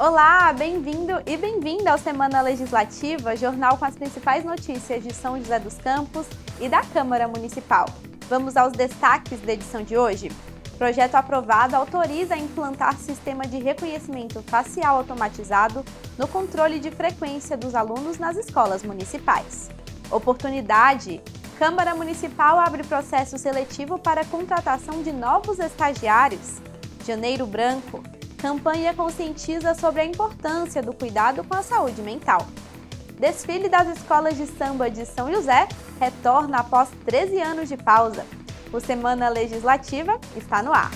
Olá, bem-vindo e bem-vinda ao Semana Legislativa, jornal com as principais notícias de São José dos Campos e da Câmara Municipal. Vamos aos destaques da edição de hoje. Projeto aprovado autoriza a implantar sistema de reconhecimento facial automatizado no controle de frequência dos alunos nas escolas municipais. Oportunidade: Câmara Municipal abre processo seletivo para a contratação de novos estagiários. Janeiro Branco: campanha conscientiza sobre a importância do cuidado com a saúde mental. Desfile das escolas de samba de São José retorna após 13 anos de pausa. O Semana Legislativa está no ar.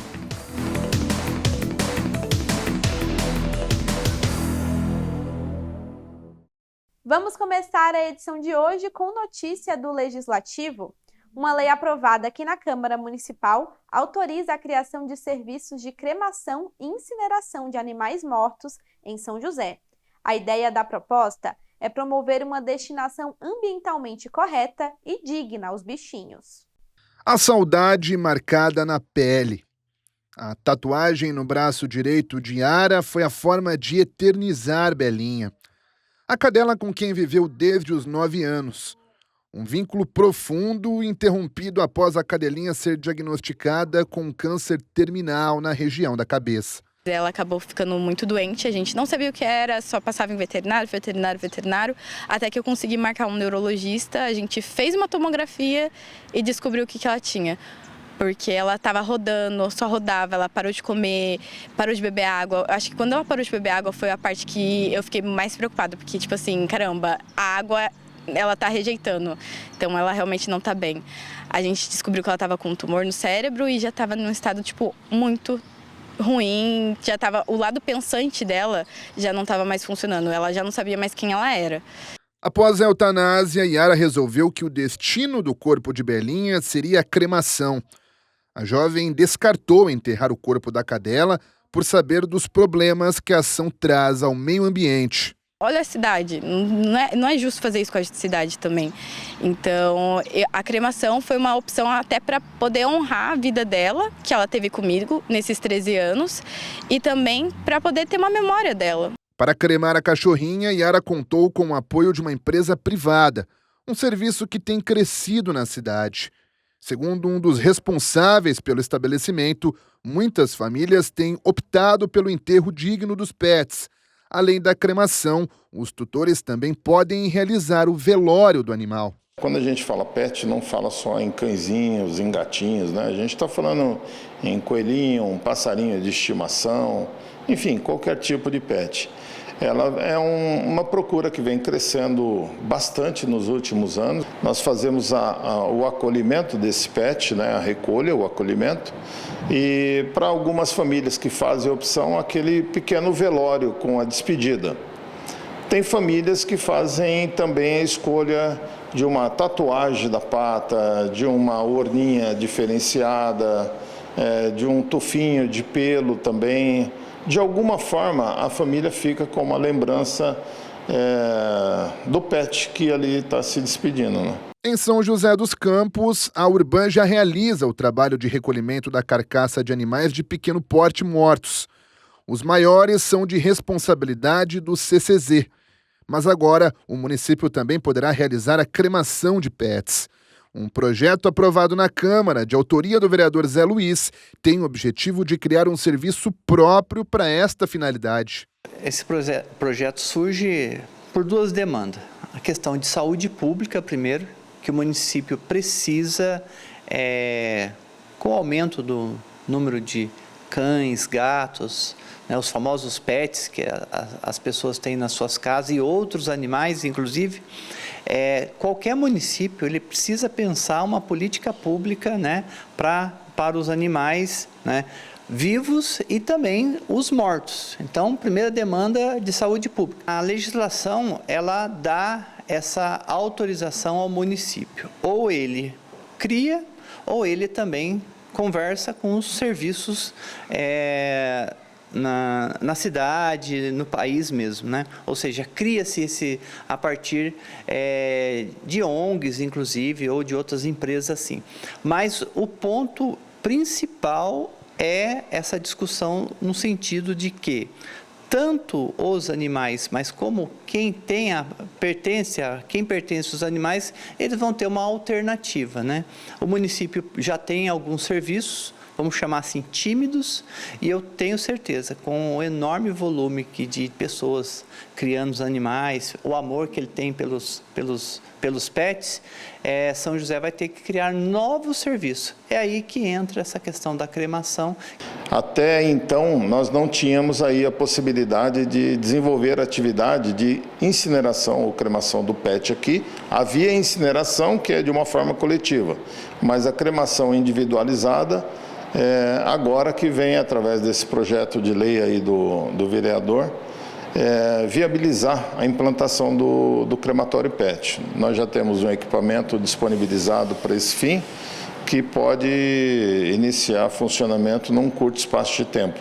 Vamos começar a edição de hoje com notícia do Legislativo. Uma lei aprovada aqui na Câmara Municipal autoriza a criação de serviços de cremação e incineração de animais mortos em São José. A ideia da proposta é promover uma destinação ambientalmente correta e digna aos bichinhos. A saudade marcada na pele. A tatuagem no braço direito de Yara foi a forma de eternizar Belinha, a cadela com quem viveu desde os 9 anos. Um vínculo profundo interrompido após a cadelinha ser diagnosticada com câncer terminal na região da cabeça. Ela acabou ficando muito doente, a gente não sabia o que era, só passava em veterinário, até que eu consegui marcar um neurologista, a gente fez uma tomografia e descobriu o que ela tinha. Porque ela estava rodando, só rodava, ela parou de comer, parou de beber água. Acho que quando ela parou de beber água foi a parte que eu fiquei mais preocupada, porque tipo assim, caramba, a água ela tá rejeitando, então ela realmente não tá bem. A gente descobriu que ela estava com um tumor no cérebro e já estava num estado tipo muito ruim, já tava, o lado pensante dela já não estava mais funcionando, ela já não sabia mais quem ela era. Após a eutanásia, Yara resolveu que o destino do corpo de Belinha seria a cremação. A jovem descartou enterrar o corpo da cadela por saber dos problemas que a ação traz ao meio ambiente. Olha a cidade, não é justo fazer isso com a cidade também. Então, a cremação foi uma opção até para poder honrar a vida dela, que ela teve comigo nesses 13 anos, e também para poder ter uma memória dela. Para cremar a cachorrinha, Yara contou com o apoio de uma empresa privada, um serviço que tem crescido na cidade. Segundo um dos responsáveis pelo estabelecimento, muitas famílias têm optado pelo enterro digno dos pets. Além da cremação, os tutores também podem realizar o velório do animal. Quando a gente fala pet, não fala só em cãezinhos, em gatinhos, né? A gente está falando em coelhinho, um passarinho de estimação, enfim, qualquer tipo de pet. Ela é uma procura que vem crescendo bastante nos últimos anos. Nós fazemos o acolhimento desse pet, né? A recolha, o acolhimento. E para algumas famílias que fazem a opção, aquele pequeno velório com a despedida. Tem famílias que fazem também a escolha de uma tatuagem da pata, de uma orninha diferenciada, de um tufinho de pelo também. De alguma forma, a família fica com uma lembrança do pet que ali está se despedindo, né? Em São José dos Campos, a Urban já realiza o trabalho de recolhimento da carcaça de animais de pequeno porte mortos. Os maiores são de responsabilidade do CCZ. Mas agora, o município também poderá realizar a cremação de pets. Um projeto aprovado na Câmara, de autoria do vereador Zé Luiz, tem o objetivo de criar um serviço próprio para esta finalidade. Esse projeto surge por duas demandas. A questão de saúde pública, primeiro, que o município precisa, com o aumento do número de cães, gatos, né, os famosos pets que as pessoas têm nas suas casas e outros animais, inclusive, qualquer município ele precisa pensar uma política pública, né, para os animais, né, vivos e também os mortos. Então, primeira demanda de saúde pública. A legislação ela dá essa autorização ao município. Ou ele cria, ou ele também conversa com os serviços na cidade, no país mesmo, né? Ou seja, cria-se a partir de ONGs, inclusive, ou de outras empresas assim. Mas o ponto principal é essa discussão no sentido de que tanto os animais, mas como quem pertence aos animais, eles vão ter uma alternativa, né? O município já tem alguns serviços, vamos chamar assim, tímidos, e eu tenho certeza, com o enorme volume de pessoas criando os animais, o amor que ele tem pelos pets, São José vai ter que criar novos serviços. É aí que entra essa questão da cremação. Até então, nós não tínhamos aí a possibilidade de desenvolver atividade de incineração ou cremação do pet aqui. Havia incineração, que é de uma forma coletiva, mas a cremação individualizada, agora que vem através desse projeto de lei aí do vereador, viabilizar a implantação do crematório PET. Nós já temos um equipamento disponibilizado para esse fim, que pode iniciar funcionamento num curto espaço de tempo.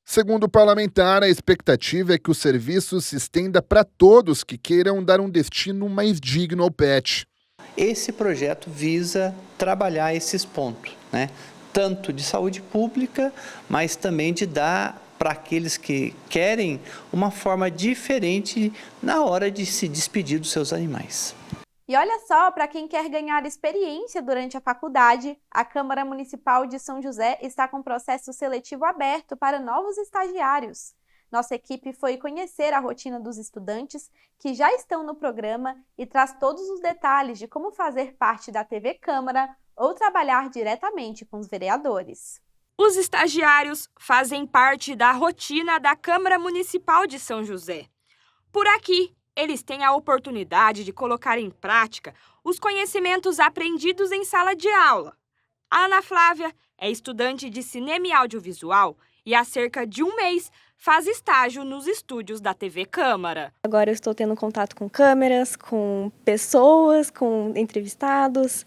Segundo o parlamentar, a expectativa é que o serviço se estenda para todos que queiram dar um destino mais digno ao pet. Esse projeto visa trabalhar esses pontos, né? Tanto de saúde pública, mas também de dar para aqueles que querem uma forma diferente na hora de se despedir dos seus animais. E olha só, para quem quer ganhar experiência durante a faculdade, a Câmara Municipal de São José está com processo seletivo aberto para novos estagiários. Nossa equipe foi conhecer a rotina dos estudantes que já estão no programa e traz todos os detalhes de como fazer parte da TV Câmara ou trabalhar diretamente com os vereadores. Os estagiários fazem parte da rotina da Câmara Municipal de São José. Por aqui, eles têm a oportunidade de colocar em prática os conhecimentos aprendidos em sala de aula. A Ana Flávia é estudante de cinema e audiovisual e há cerca de um mês faz estágio nos estúdios da TV Câmara. Agora eu estou tendo contato com câmeras, com pessoas, com entrevistados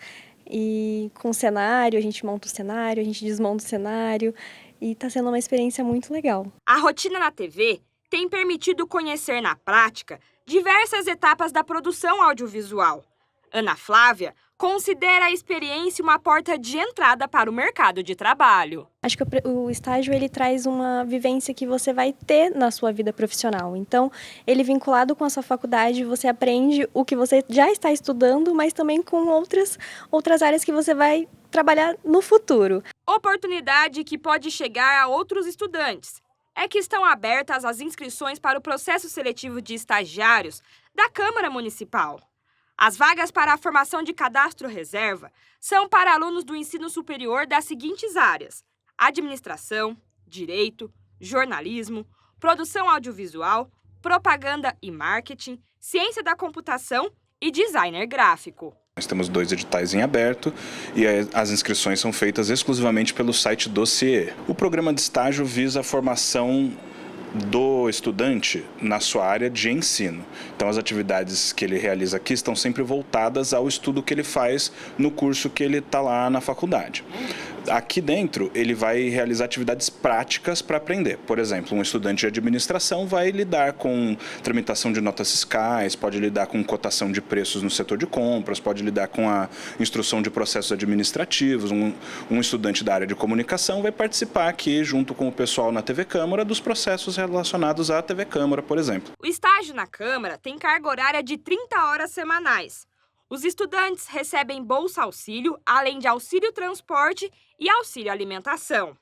e com cenário. A gente monta o cenário, a gente desmonta o cenário e está sendo uma experiência muito legal. A rotina na TV tem permitido conhecer na prática diversas etapas da produção audiovisual. Ana Flávia considera a experiência uma porta de entrada para o mercado de trabalho. Acho que o estágio ele traz uma vivência que você vai ter na sua vida profissional. Então, ele vinculado com a sua faculdade, você aprende o que você já está estudando, mas também com outras áreas que você vai trabalhar no futuro. Oportunidade que pode chegar a outros estudantes. É que estão abertas as inscrições para o processo seletivo de estagiários da Câmara Municipal. As vagas para a formação de cadastro reserva são para alunos do ensino superior das seguintes áreas: administração, direito, jornalismo, produção audiovisual, propaganda e marketing, ciência da computação e designer gráfico. Nós temos 2 editais em aberto e as inscrições são feitas exclusivamente pelo site do CIE. O programa de estágio visa a formação do estudante na sua área de ensino. Então, as atividades que ele realiza aqui estão sempre voltadas ao estudo que ele faz no curso que ele está lá na faculdade. Aqui dentro, ele vai realizar atividades práticas para aprender. Por exemplo, um estudante de administração vai lidar com tramitação de notas fiscais, pode lidar com cotação de preços no setor de compras, pode lidar com a instrução de processos administrativos. Um estudante da área de comunicação vai participar aqui, junto com o pessoal na TV Câmara, dos processos relacionados à TV Câmara, por exemplo. O estágio na Câmara tem carga horária de 30 horas semanais. Os estudantes recebem bolsa auxílio, além de auxílio transporte e auxílio alimentação.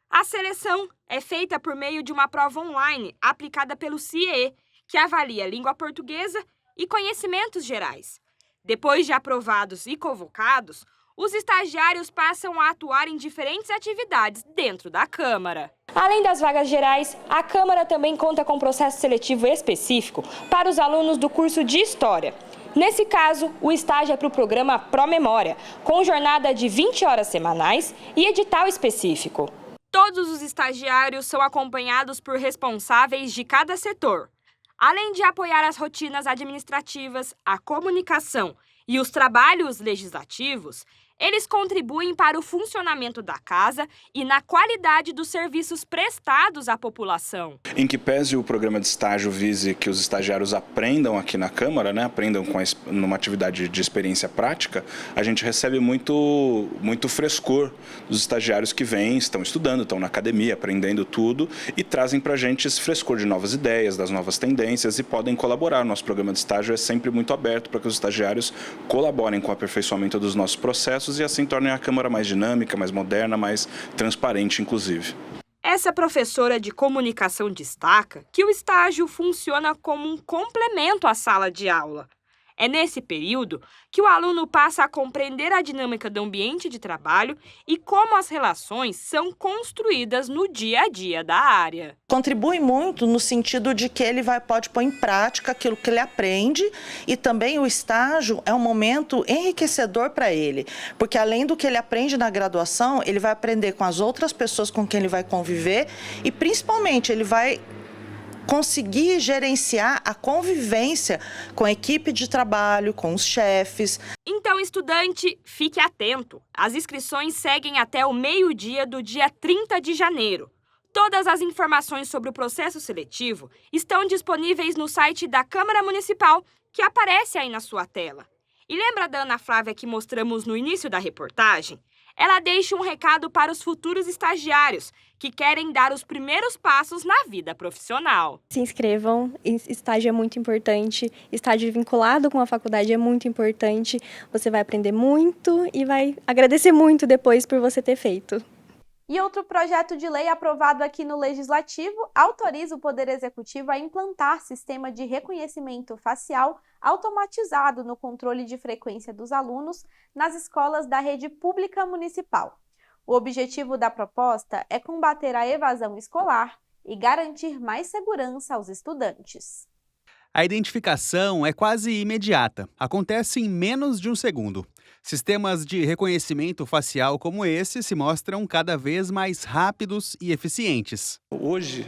A seleção é feita por meio de uma prova online aplicada pelo CIE, que avalia língua portuguesa e conhecimentos gerais. Depois de aprovados e convocados, os estagiários passam a atuar em diferentes atividades dentro da Câmara. Além das vagas gerais, a Câmara também conta com processo seletivo específico para os alunos do curso de História. Nesse caso, o estágio é para o programa Pró-Memória, com jornada de 20 horas semanais e edital específico. Todos os estagiários são acompanhados por responsáveis de cada setor. Além de apoiar as rotinas administrativas, a comunicação e os trabalhos legislativos, Eles contribuem para o funcionamento da casa e na qualidade dos serviços prestados à população. Em que pese o programa de estágio vise que os estagiários aprendam aqui na Câmara, né, aprendam numa atividade de experiência prática, a gente recebe muito frescor dos estagiários que vêm, estão estudando, estão na academia, aprendendo tudo e trazem para a gente esse frescor de novas ideias, das novas tendências e podem colaborar. Nosso programa de estágio é sempre muito aberto para que os estagiários colaborem com o aperfeiçoamento dos nossos processos e assim tornem a Câmara mais dinâmica, mais moderna, mais transparente, inclusive. Essa professora de comunicação destaca que o estágio funciona como um complemento à sala de aula. É nesse período que o aluno passa a compreender a dinâmica do ambiente de trabalho e como as relações são construídas no dia a dia da área. Contribui muito no sentido de que ele pode pôr em prática aquilo que ele aprende e também o estágio é um momento enriquecedor para ele, porque além do que ele aprende na graduação, ele vai aprender com as outras pessoas com quem ele vai conviver e principalmente ele vai conseguir gerenciar a convivência com a equipe de trabalho, com os chefes. Então, estudante, fique atento. As inscrições seguem até o meio-dia do dia 30 de janeiro. Todas as informações sobre o processo seletivo estão disponíveis no site da Câmara Municipal, que aparece aí na sua tela. E lembra da Ana Flávia que mostramos no início da reportagem? Ela deixa um recado para os futuros estagiários que querem dar os primeiros passos na vida profissional. Se inscrevam, estágio é muito importante, estágio vinculado com a faculdade é muito importante. Você vai aprender muito e vai agradecer muito depois por você ter feito. E outro projeto de lei aprovado aqui no Legislativo autoriza o Poder Executivo a implantar sistema de reconhecimento facial automatizado no controle de frequência dos alunos nas escolas da rede pública municipal. O objetivo da proposta é combater a evasão escolar e garantir mais segurança aos estudantes. A identificação é quase imediata, acontece em menos de um segundo. Sistemas de reconhecimento facial como esse se mostram cada vez mais rápidos e eficientes. Hoje,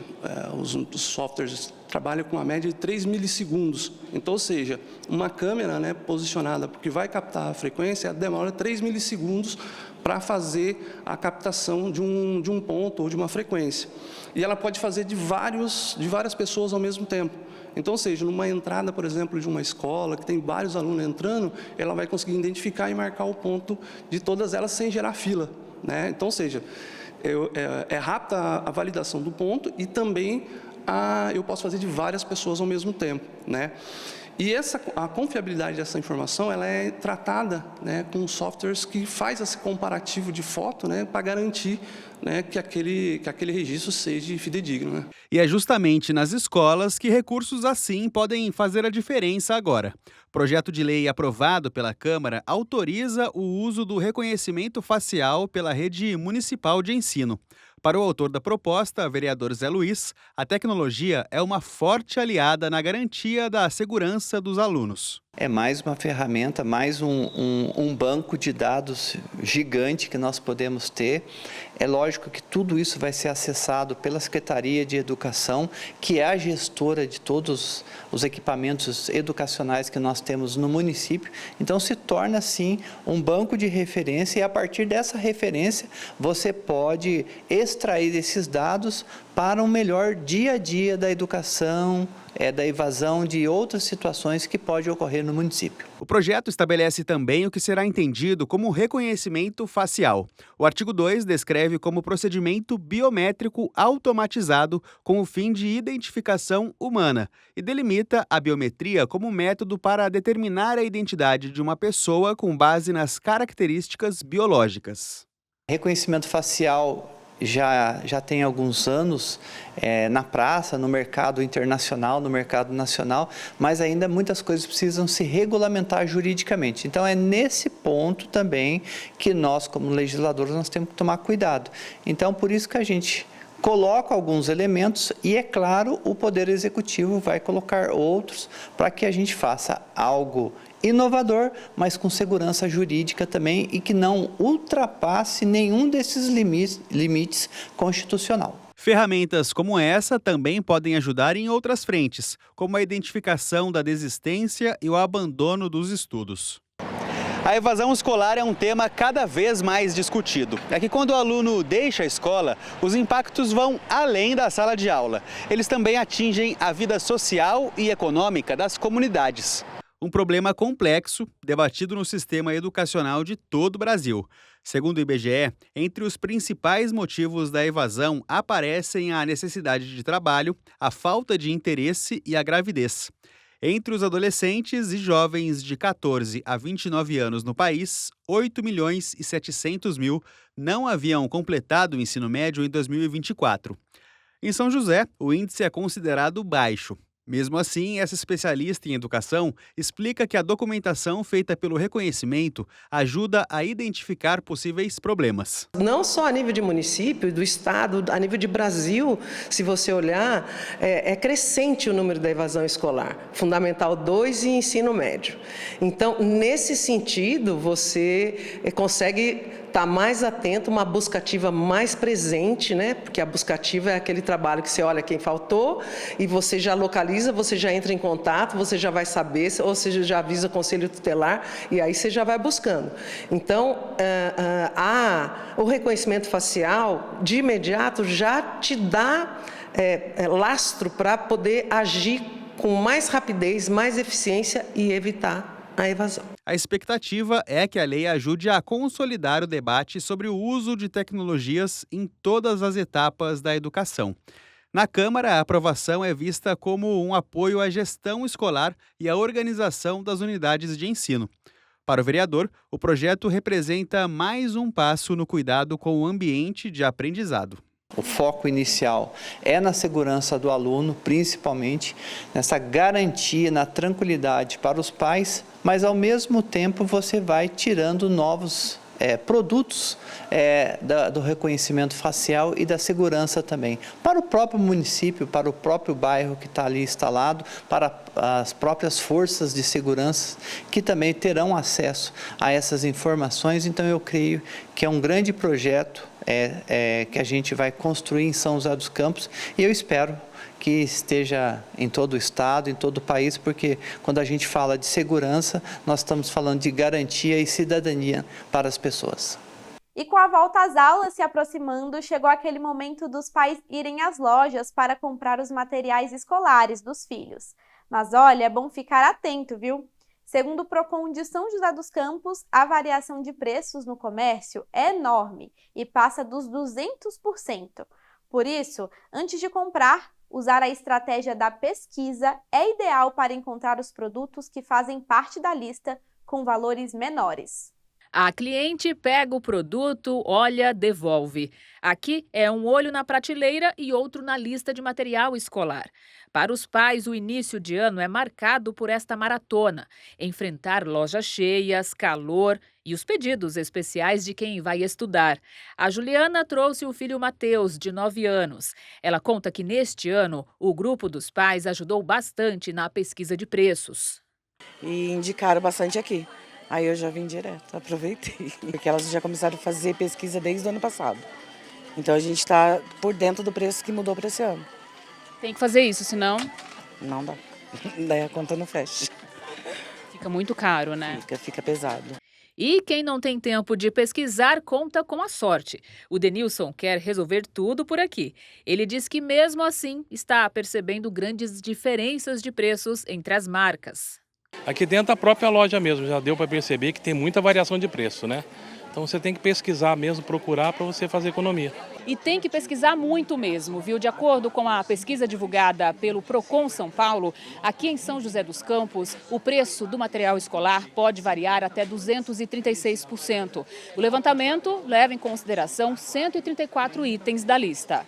os softwares trabalham com uma média de 3 milissegundos. Então, ou seja, uma câmera posicionada que vai captar a frequência demora 3 milissegundos para fazer a captação de um ponto ou de uma frequência. E ela pode fazer de várias pessoas ao mesmo tempo. Então, ou seja, numa entrada, por exemplo, de uma escola que tem vários alunos entrando, ela vai conseguir identificar e marcar o ponto de todas elas sem gerar fila, né? Então, ou seja, é rápida a validação do ponto e também eu posso fazer de várias pessoas ao mesmo tempo, né? E a confiabilidade dessa informação ela é tratada, né, com softwares que faz esse comparativo de foto, né, para garantir, né, que aquele registro seja fidedigno, né? E é justamente nas escolas que recursos assim podem fazer a diferença agora. O projeto de lei aprovado pela Câmara autoriza o uso do reconhecimento facial pela rede municipal de ensino. Para o autor da proposta, vereador Zé Luiz, a tecnologia é uma forte aliada na garantia da segurança dos alunos. É mais uma ferramenta, mais um banco de dados gigante que nós podemos ter. É lógico que tudo isso vai ser acessado pela Secretaria de Educação, que é a gestora de todos os equipamentos educacionais que nós temos no município. Então, se torna, assim, um banco de referência e, a partir dessa referência, você pode extrair esses dados para um melhor dia a dia da educação, da evasão de outras situações que podem ocorrer no município. O projeto estabelece também o que será entendido como reconhecimento facial. O artigo 2 descreve como procedimento biométrico automatizado com o fim de identificação humana e delimita a biometria como método para determinar a identidade de uma pessoa com base nas características biológicas. Reconhecimento facial já tem alguns anos na praça, no mercado internacional, no mercado nacional, mas ainda muitas coisas precisam se regulamentar juridicamente. Então é nesse ponto também que nós, como legisladores, nós temos que tomar cuidado. Então por isso que a gente coloca alguns elementos e, é claro, o Poder Executivo vai colocar outros para que a gente faça algo inovador, mas com segurança jurídica também e que não ultrapasse nenhum desses limites constitucional. Ferramentas como essa também podem ajudar em outras frentes, como a identificação da desistência e o abandono dos estudos. A evasão escolar é um tema cada vez mais discutido. É que quando o aluno deixa a escola, os impactos vão além da sala de aula. Eles também atingem a vida social e econômica das comunidades. Um problema complexo, debatido no sistema educacional de todo o Brasil. Segundo o IBGE, entre os principais motivos da evasão aparecem a necessidade de trabalho, a falta de interesse e a gravidez. Entre os adolescentes e jovens de 14 a 29 anos no país, 8.700.000 não haviam completado o ensino médio em 2024. Em São José, o índice é considerado baixo. Mesmo assim, essa especialista em educação explica que a documentação feita pelo reconhecimento ajuda a identificar possíveis problemas. Não só a nível de município, do estado, a nível de Brasil, se você olhar, é crescente o número da evasão escolar, Fundamental 2 e ensino médio. Então, nesse sentido, você consegue estar mais atento, uma busca ativa mais presente, né? Porque a busca ativa é aquele trabalho que você olha quem faltou e você já localiza, você já entra em contato, você já vai saber, ou seja, já avisa o conselho tutelar e aí você já vai buscando. Então, o reconhecimento facial, de imediato, já te dá lastro para poder agir com mais rapidez, mais eficiência e evitar a evasão. A expectativa é que a lei ajude a consolidar o debate sobre o uso de tecnologias em todas as etapas da educação. Na Câmara, a aprovação é vista como um apoio à gestão escolar e à organização das unidades de ensino. Para o vereador, o projeto representa mais um passo no cuidado com o ambiente de aprendizado. O foco inicial é na segurança do aluno, principalmente nessa garantia, na tranquilidade para os pais, mas ao mesmo tempo você vai tirando novos produtos do reconhecimento facial e da segurança também, para o próprio município, para o próprio bairro que está ali instalado, para as próprias forças de segurança que também terão acesso a essas informações. Então eu creio que é um grande projeto que a gente vai construir em São José dos Campos e eu espero que esteja em todo o estado, em todo o país, porque quando a gente fala de segurança, nós estamos falando de garantia e cidadania para as pessoas. E com a volta às aulas se aproximando, chegou aquele momento dos pais irem às lojas para comprar os materiais escolares dos filhos. Mas olha, é bom ficar atento, viu? Segundo o Procon de São José dos Campos, a variação de preços no comércio é enorme e passa dos 200%. Por isso, antes de comprar, usar a estratégia da pesquisa é ideal para encontrar os produtos que fazem parte da lista com valores menores. A cliente pega o produto, olha, devolve. Aqui é um olho na prateleira e outro na lista de material escolar. Para os pais, o início de ano é marcado por esta maratona. Enfrentar lojas cheias, calor e os pedidos especiais de quem vai estudar. A Juliana trouxe o filho Matheus, de 9 anos. Ela conta que neste ano, o grupo dos pais ajudou bastante na pesquisa de preços. E indicaram bastante aqui. Aí eu já vim direto, aproveitei. Porque elas já começaram a fazer pesquisa desde o ano passado. Então a gente está por dentro do preço que mudou para esse ano. Tem que fazer isso, senão... Não dá. Daí a conta não fecha. Fica muito caro, né? Fica pesado. E quem não tem tempo de pesquisar, conta com a sorte. O Denilson quer resolver tudo por aqui. Ele diz que mesmo assim está percebendo grandes diferenças de preços entre as marcas. Aqui dentro da própria loja mesmo, já deu para perceber que tem muita variação de preço, né? Então você tem que pesquisar mesmo, procurar para você fazer economia. E tem que pesquisar muito mesmo, viu? De acordo com a pesquisa divulgada pelo Procon São Paulo, aqui em São José dos Campos, o preço do material escolar pode variar até 236%. O levantamento leva em consideração 134 itens da lista.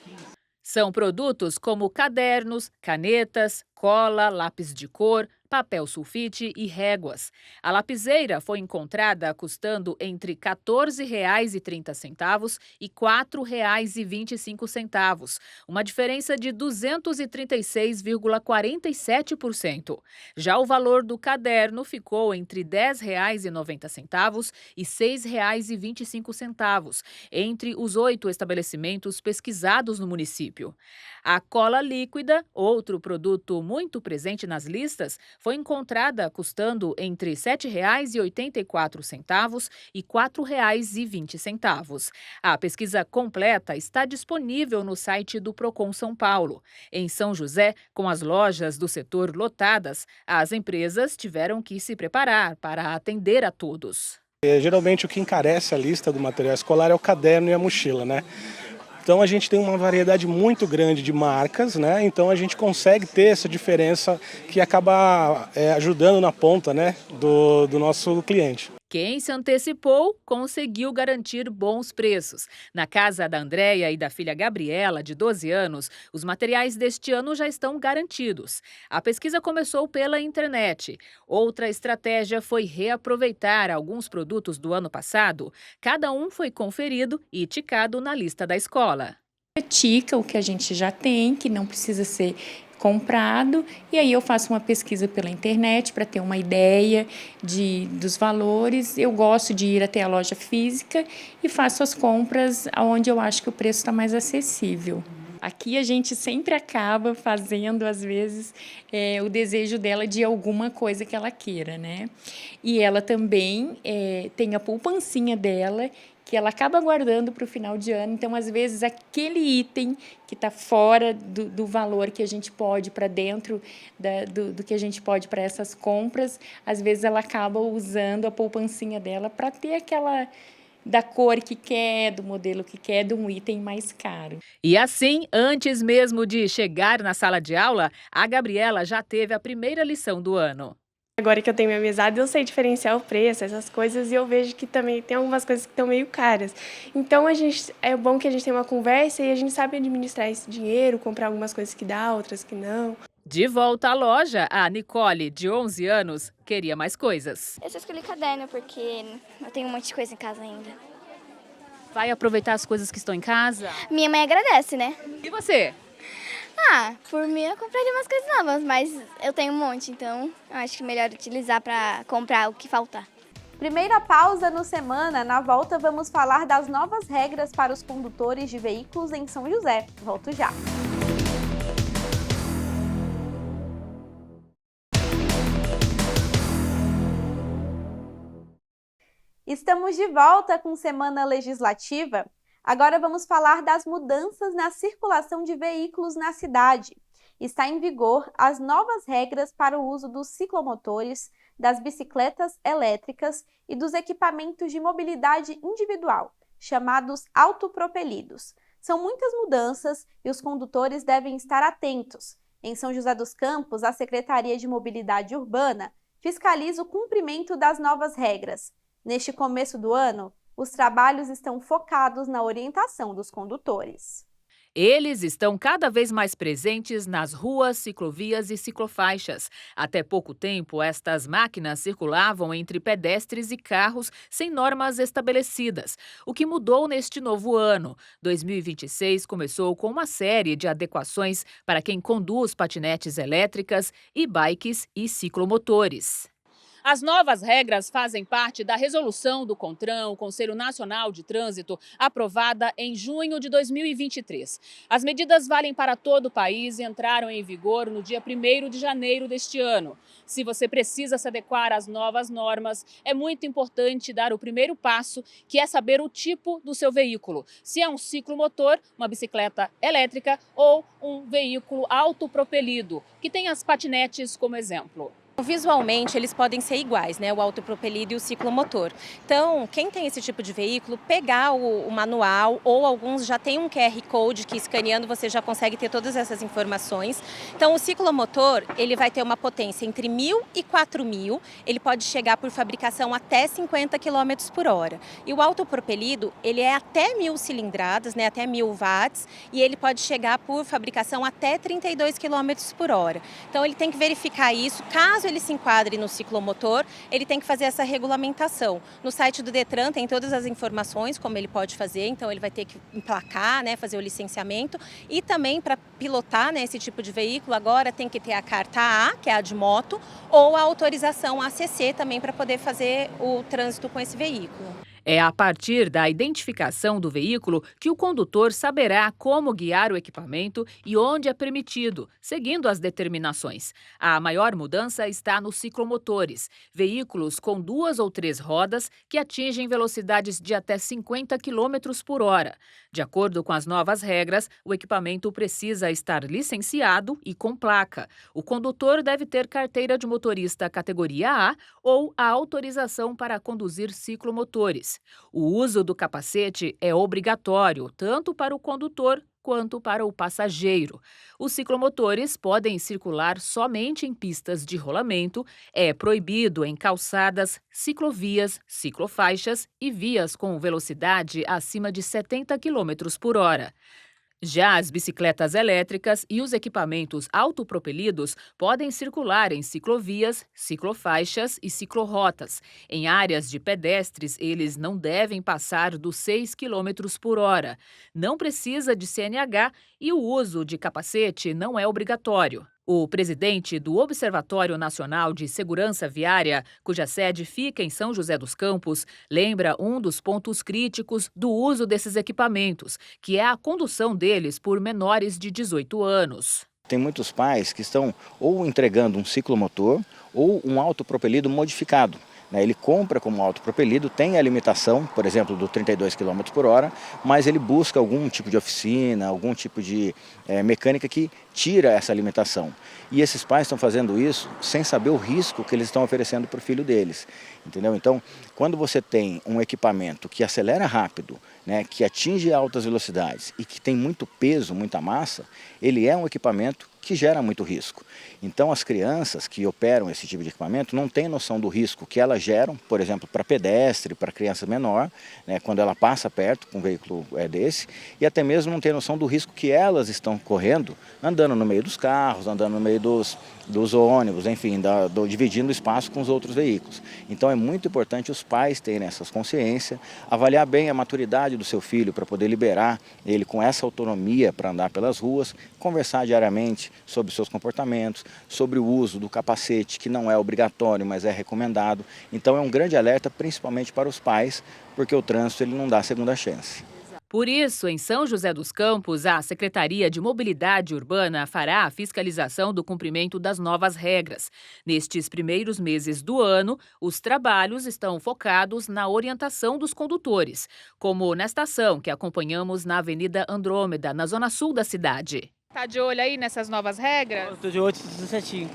São produtos como cadernos, canetas, cola, lápis de cor, papel sulfite e réguas. A lapiseira foi encontrada custando entre R$ 14,30 e R$ 4,25, uma diferença de 236,47%. Já o valor do caderno ficou entre R$ 10,90 e R$ 6,25, entre os 8 estabelecimentos pesquisados no município. A cola líquida, outro produto muito presente nas listas, foi encontrada custando entre R$ 7,84 e R$ 4,20. A pesquisa completa está disponível no site do Procon São Paulo. Em São José, com as lojas do setor lotadas, as empresas tiveram que se preparar para atender a todos. Geralmente o que encarece a lista do material escolar é o caderno e a mochila, né? Então a gente tem uma variedade muito grande de marcas, né? Então a gente consegue ter essa diferença que acaba ajudando na ponta, né, do nosso cliente. Quem se antecipou conseguiu garantir bons preços. Na casa da Andréia e da filha Gabriela, de 12 anos, os materiais deste ano já estão garantidos. A pesquisa começou pela internet. Outra estratégia foi reaproveitar alguns produtos do ano passado. Cada um foi conferido e ticado na lista da escola. Tica o que a gente já tem, que não precisa ser comprado, e aí eu faço uma pesquisa pela internet para ter uma ideia dos valores. Eu gosto de ir até a loja física e faço as compras onde eu acho que o preço está mais acessível. Aqui a gente sempre acaba fazendo, às vezes, o desejo dela de alguma coisa que ela queira, né? E ela também tem a poupancinha dela, que ela acaba guardando para o final de ano. Então, às vezes, aquele item que está fora do valor que a gente pode para dentro do que a gente pode para essas compras, às vezes ela acaba usando a poupancinha dela para ter aquela da cor que quer, do modelo que quer, de um item mais caro. E assim, antes mesmo de chegar na sala de aula, a Gabriela já teve a primeira lição do ano. Agora que eu tenho minha mesada, eu sei diferenciar o preço, essas coisas, e eu vejo que também tem algumas coisas que estão meio caras. Então, é bom que a gente tenha uma conversa e a gente sabe administrar esse dinheiro, comprar algumas coisas que dá, outras que não. De volta à loja, a Nicole, de 11 anos, queria mais coisas. Eu só escolhi caderno porque eu tenho um monte de coisa em casa ainda. Vai aproveitar as coisas que estão em casa? Minha mãe agradece, né? E você? Por mim eu compraria umas coisas novas, mas eu tenho um monte, então eu acho que é melhor utilizar para comprar o que faltar. Primeira pausa no Semana. Na volta vamos falar das novas regras para os condutores de veículos em São José. Volto já. Estamos de volta com Semana Legislativa. Agora vamos falar das mudanças na circulação de veículos na cidade. Está em vigor as novas regras para o uso dos ciclomotores, das bicicletas elétricas e dos equipamentos de mobilidade individual, chamados autopropelidos. São muitas mudanças e os condutores devem estar atentos. Em São José dos Campos, a Secretaria de Mobilidade Urbana fiscaliza o cumprimento das novas regras. Neste começo do ano, os trabalhos estão focados na orientação dos condutores. Eles estão cada vez mais presentes nas ruas, ciclovias e ciclofaixas. Até pouco tempo, estas máquinas circulavam entre pedestres e carros sem normas estabelecidas. O que mudou neste novo ano? 2026 começou com uma série de adequações para quem conduz patinetes elétricas, e-bikes e ciclomotores. As novas regras fazem parte da resolução do CONTRAN, o Conselho Nacional de Trânsito, aprovada em junho de 2023. As medidas valem para todo o país e entraram em vigor no dia 1º de janeiro deste ano. Se você precisa se adequar às novas normas, é muito importante dar o primeiro passo, que é saber o tipo do seu veículo. Se é um ciclomotor, uma bicicleta elétrica ou um veículo autopropelido, que tem as patinetes como exemplo. Visualmente, eles podem ser iguais, né? O autopropelido e o ciclomotor. Então, quem tem esse tipo de veículo, pegar o manual, ou alguns já tem um QR Code que escaneando você já consegue ter todas essas informações. Então, o ciclomotor, ele vai ter uma potência entre 1.000 e 4.000, ele pode chegar por fabricação até 50 km por hora. E o autopropelido, ele é até 1.000 cilindradas, né? Até 1.000 watts, e ele pode chegar por fabricação até 32 km por hora. Então, ele tem que verificar isso. Caso ele se enquadre no ciclomotor, ele tem que fazer essa regulamentação. No site do Detran tem todas as informações como ele pode fazer, então ele vai ter que emplacar, né, fazer o licenciamento, e também para pilotar, né, esse tipo de veículo agora tem que ter a carta A, que é a de moto, ou a autorização ACC também para poder fazer o trânsito com esse veículo. É a partir da identificação do veículo que o condutor saberá como guiar o equipamento e onde é permitido, seguindo as determinações. A maior mudança está nos ciclomotores, veículos com 2 ou 3 rodas que atingem velocidades de até 50 km por hora. De acordo com as novas regras, o equipamento precisa estar licenciado e com placa. O condutor deve ter carteira de motorista categoria A ou a autorização para conduzir ciclomotores. O uso do capacete é obrigatório, tanto para o condutor quanto para o passageiro. Os ciclomotores podem circular somente em pistas de rolamento, é proibido em calçadas, ciclovias, ciclofaixas e vias com velocidade acima de 70 km por hora. Já as bicicletas elétricas e os equipamentos autopropelidos podem circular em ciclovias, ciclofaixas e ciclorotas. Em áreas de pedestres, eles não devem passar dos 6 km por hora. Não precisa de CNH e o uso de capacete não é obrigatório. O presidente do Observatório Nacional de Segurança Viária, cuja sede fica em São José dos Campos, lembra um dos pontos críticos do uso desses equipamentos, que é a condução deles por menores de 18 anos. Tem muitos pais que estão ou entregando um ciclomotor ou um autopropelido modificado. Ele compra como autopropelido, tem a limitação, por exemplo, do 32 km por hora, mas ele busca algum tipo de oficina, algum tipo de mecânica que tira essa limitação. E esses pais estão fazendo isso sem saber o risco que eles estão oferecendo para o filho deles. Entendeu? Então, quando você tem um equipamento que acelera rápido, que atinge altas velocidades e que tem muito peso, muita massa, ele é um equipamento que gera muito risco. Então, as crianças que operam esse tipo de equipamento não têm noção do risco que elas geram, por exemplo, para pedestre, para criança menor, quando ela passa perto com um veículo desse, e até mesmo não têm noção do risco que elas estão correndo, andando no meio dos carros, andando no meio dos ônibus, enfim, dividindo espaço com os outros veículos. Então, é muito importante os pais terem essa consciência, avaliar bem a maturidade do seu filho para poder liberar ele com essa autonomia para andar pelas ruas, conversar diariamente sobre seus comportamentos, sobre o uso do capacete, que não é obrigatório, mas é recomendado. Então é um grande alerta, principalmente para os pais, porque o trânsito ele não dá segunda chance. Por isso, em São José dos Campos, a Secretaria de Mobilidade Urbana fará a fiscalização do cumprimento das novas regras. Nestes primeiros meses do ano, os trabalhos estão focados na orientação dos condutores, como nesta ação que acompanhamos na Avenida Andrômeda, na zona sul da cidade. Tá de olho aí nessas novas regras? Tô de olho, tudo certinho.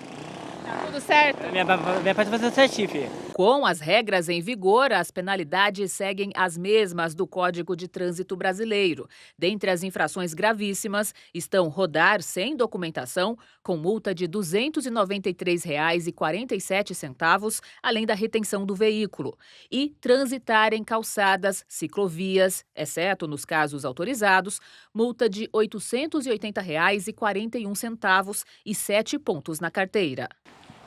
Tá tudo certo? Minha parte vai fazer certinho, filho. Com as regras em vigor, as penalidades seguem as mesmas do Código de Trânsito Brasileiro. Dentre as infrações gravíssimas estão rodar sem documentação, com multa de R$ 293,47, além da retenção do veículo, e transitar em calçadas, ciclovias, exceto nos casos autorizados, multa de R$ 880,41 e 7 pontos na carteira.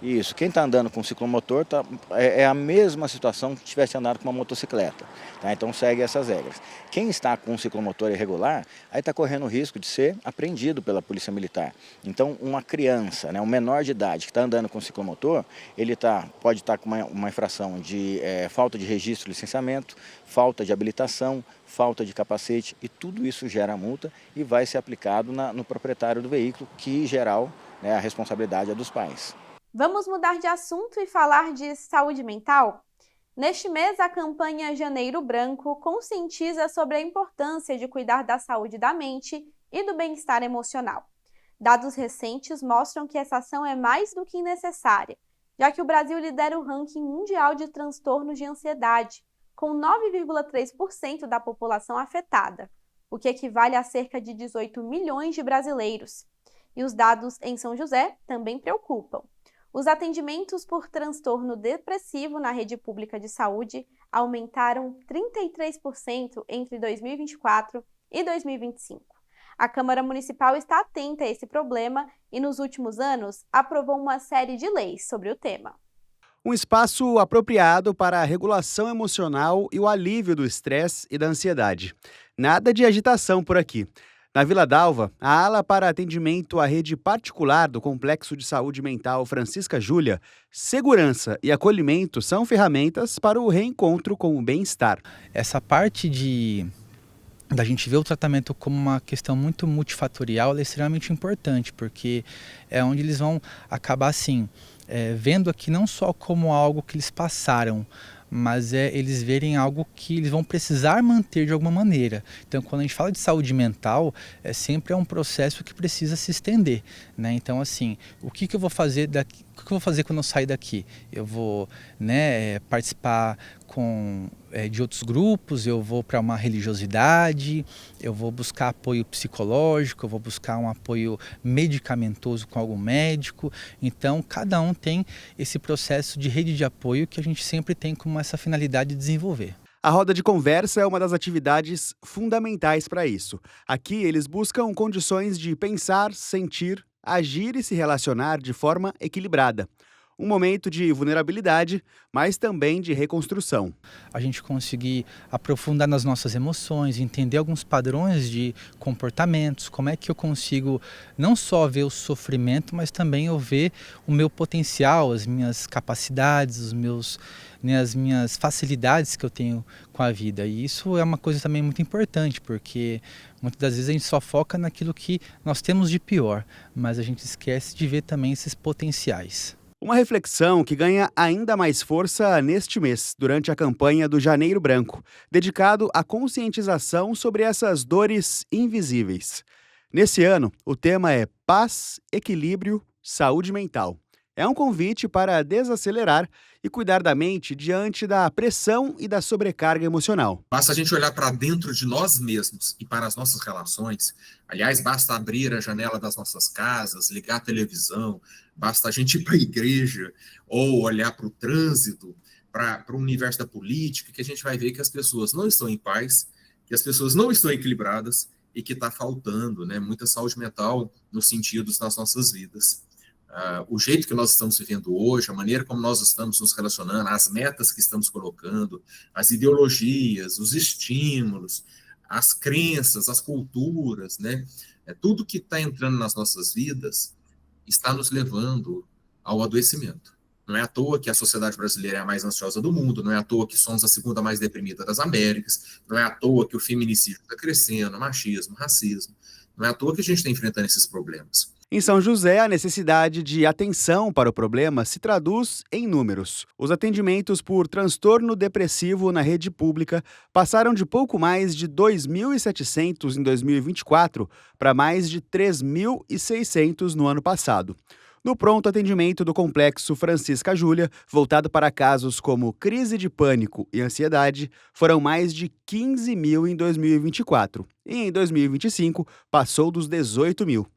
Isso, quem está andando com ciclomotor é a mesma situação que tivesse andado com uma motocicleta. Então segue essas regras. Quem está com um ciclomotor irregular, aí está correndo o risco de ser apreendido pela Polícia Militar. Então uma criança, um menor de idade que está andando com ciclomotor, ele pode estar com uma infração de falta de registro e licenciamento, falta de habilitação, falta de capacete, e tudo isso gera multa e vai ser aplicado no proprietário do veículo, que em geral a responsabilidade é dos pais. Vamos mudar de assunto e falar de saúde mental? Neste mês, a campanha Janeiro Branco conscientiza sobre a importância de cuidar da saúde da mente e do bem-estar emocional. Dados recentes mostram que essa ação é mais do que necessária, já que o Brasil lidera o ranking mundial de transtornos de ansiedade, com 9,3% da população afetada, o que equivale a cerca de 18 milhões de brasileiros. E os dados em São José também preocupam. Os atendimentos por transtorno depressivo na rede pública de saúde aumentaram 33% entre 2024 e 2025. A Câmara Municipal está atenta a esse problema e, nos últimos anos, aprovou uma série de leis sobre o tema. Um espaço apropriado para a regulação emocional e o alívio do estresse e da ansiedade. Nada de agitação por aqui. Na Vila Dalva, a ala para atendimento à rede particular do Complexo de Saúde Mental Francisca Júlia, segurança e acolhimento são ferramentas para o reencontro com o bem-estar. Essa parte da gente ver o tratamento como uma questão muito multifatorial é extremamente importante, porque é onde eles vão acabar assim, vendo aqui não só como algo que eles passaram, mas eles verem algo que eles vão precisar manter de alguma maneira. Então, quando a gente fala de saúde mental, sempre é um processo que precisa se estender, né? Então, assim, o que eu vou fazer daqui? O que eu vou fazer quando eu sair daqui? Eu vou, participar de outros grupos, eu vou para uma religiosidade, eu vou buscar apoio psicológico, eu vou buscar um apoio medicamentoso com algum médico. Então, cada um tem esse processo de rede de apoio que a gente sempre tem como essa finalidade de desenvolver. A roda de conversa é uma das atividades fundamentais para isso. Aqui eles buscam condições de pensar, sentir, agir e se relacionar de forma equilibrada. Um momento de vulnerabilidade, mas também de reconstrução. A gente conseguir aprofundar nas nossas emoções, entender alguns padrões de comportamentos, como é que eu consigo não só ver o sofrimento, mas também eu ver o meu potencial, as minhas capacidades, as minhas facilidades que eu tenho com a vida. E isso é uma coisa também muito importante, porque muitas das vezes a gente só foca naquilo que nós temos de pior, mas a gente esquece de ver também esses potenciais. Uma reflexão que ganha ainda mais força neste mês, durante a campanha do Janeiro Branco, dedicado à conscientização sobre essas dores invisíveis. Nesse ano, o tema é Paz, Equilíbrio, Saúde Mental. É um convite para desacelerar e cuidar da mente diante da pressão e da sobrecarga emocional. Basta a gente olhar para dentro de nós mesmos e para as nossas relações. Aliás, basta abrir a janela das nossas casas, ligar a televisão, basta a gente ir para a igreja ou olhar para o trânsito, para o universo da política, que a gente vai ver que as pessoas não estão em paz, que as pessoas não estão equilibradas e que está faltando, muita saúde mental nos sentidos das nossas vidas. O jeito que nós estamos vivendo hoje, a maneira como nós estamos nos relacionando, as metas que estamos colocando, as ideologias, os estímulos, as crenças, as culturas, tudo que está entrando nas nossas vidas está nos levando ao adoecimento. Não é à toa que a sociedade brasileira é a mais ansiosa do mundo, não é à toa que somos a segunda mais deprimida das Américas, não é à toa que o feminicídio está crescendo, machismo, racismo, não é à toa que a gente está enfrentando esses problemas. Em São José, a necessidade de atenção para o problema se traduz em números. Os atendimentos por transtorno depressivo na rede pública passaram de pouco mais de 2.700 em 2024 para mais de 3.600 no ano passado. No pronto atendimento do Complexo Francisca Júlia, voltado para casos como crise de pânico e ansiedade, foram mais de 15 mil em 2024. E em 2025, passou dos 18 mil.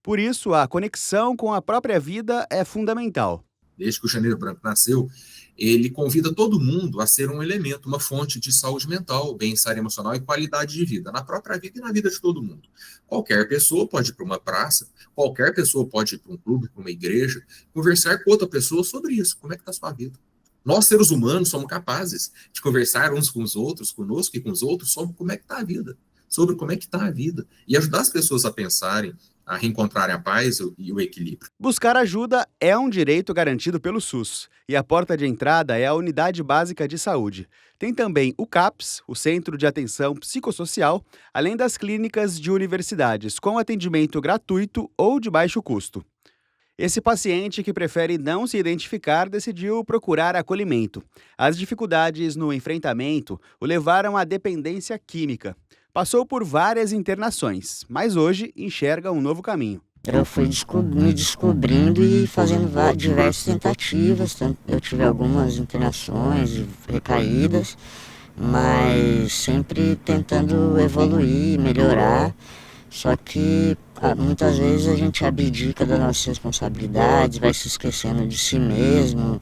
Por isso, a conexão com a própria vida é fundamental. Desde que o Janeiro Branco nasceu, ele convida todo mundo a ser um elemento, uma fonte de saúde mental, bem-estar emocional e qualidade de vida, na própria vida e na vida de todo mundo. Qualquer pessoa pode ir para uma praça, qualquer pessoa pode ir para um clube, para uma igreja, conversar com outra pessoa sobre isso. Como é que está a sua vida? Nós, seres humanos, somos capazes de conversar uns com os outros, conosco e com os outros, sobre como é que está a vida, sobre como é que está a vida, e ajudar as pessoas a pensarem, a reencontrarem a paz e o equilíbrio. Buscar ajuda é um direito garantido pelo SUS e a porta de entrada é a Unidade Básica de Saúde. Tem também o CAPS, o Centro de Atenção Psicossocial, além das clínicas de universidades com atendimento gratuito ou de baixo custo. Esse paciente que prefere não se identificar decidiu procurar acolhimento. As dificuldades no enfrentamento o levaram à dependência química. Passou por várias internações, mas hoje enxerga um novo caminho. Eu fui me descobrindo e fazendo diversas tentativas. Eu tive algumas internações e recaídas, mas sempre tentando evoluir, melhorar. Só que muitas vezes a gente abdica das nossas responsabilidades, vai se esquecendo de si mesmo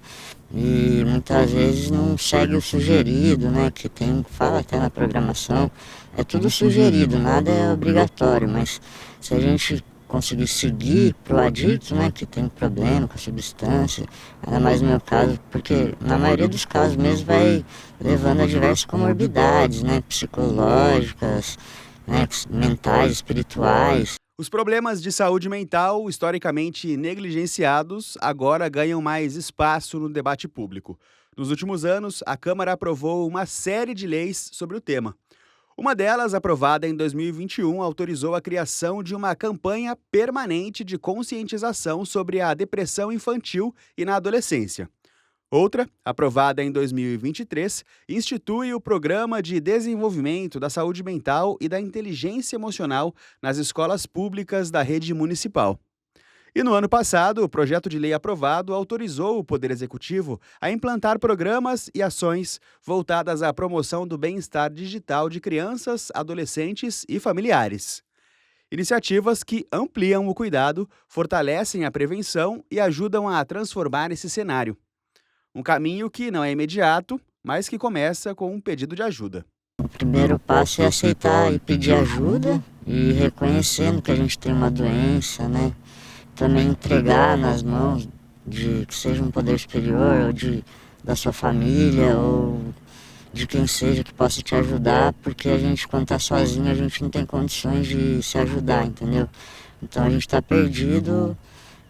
e muitas vezes não segue o sugerido, que fala até na programação. É tudo sugerido, nada é obrigatório, mas se a gente conseguir seguir pro adicto, que tem problema com a substância, ainda mais no meu caso, porque na maioria dos casos mesmo vai levando a diversas comorbidades, psicológicas, né, mentais, espirituais. Os problemas de saúde mental, historicamente negligenciados, agora ganham mais espaço no debate público. Nos últimos anos, a Câmara aprovou uma série de leis sobre o tema. Uma delas, aprovada em 2021, autorizou a criação de uma campanha permanente de conscientização sobre a depressão infantil e na adolescência. Outra, aprovada em 2023, institui o Programa de Desenvolvimento da Saúde Mental e da Inteligência Emocional nas escolas públicas da rede municipal. E no ano passado, o projeto de lei aprovado autorizou o Poder Executivo a implantar programas e ações voltadas à promoção do bem-estar digital de crianças, adolescentes e familiares. Iniciativas que ampliam o cuidado, fortalecem a prevenção e ajudam a transformar esse cenário. Um caminho que não é imediato, mas que começa com um pedido de ajuda. O primeiro passo é aceitar e pedir ajuda e reconhecendo que a gente tem uma doença, né? Também entregar nas mãos de que seja um poder superior ou da sua família ou de quem seja que possa te ajudar, porque a gente, quando está sozinho, a gente não tem condições de se ajudar, entendeu? Então a gente está perdido,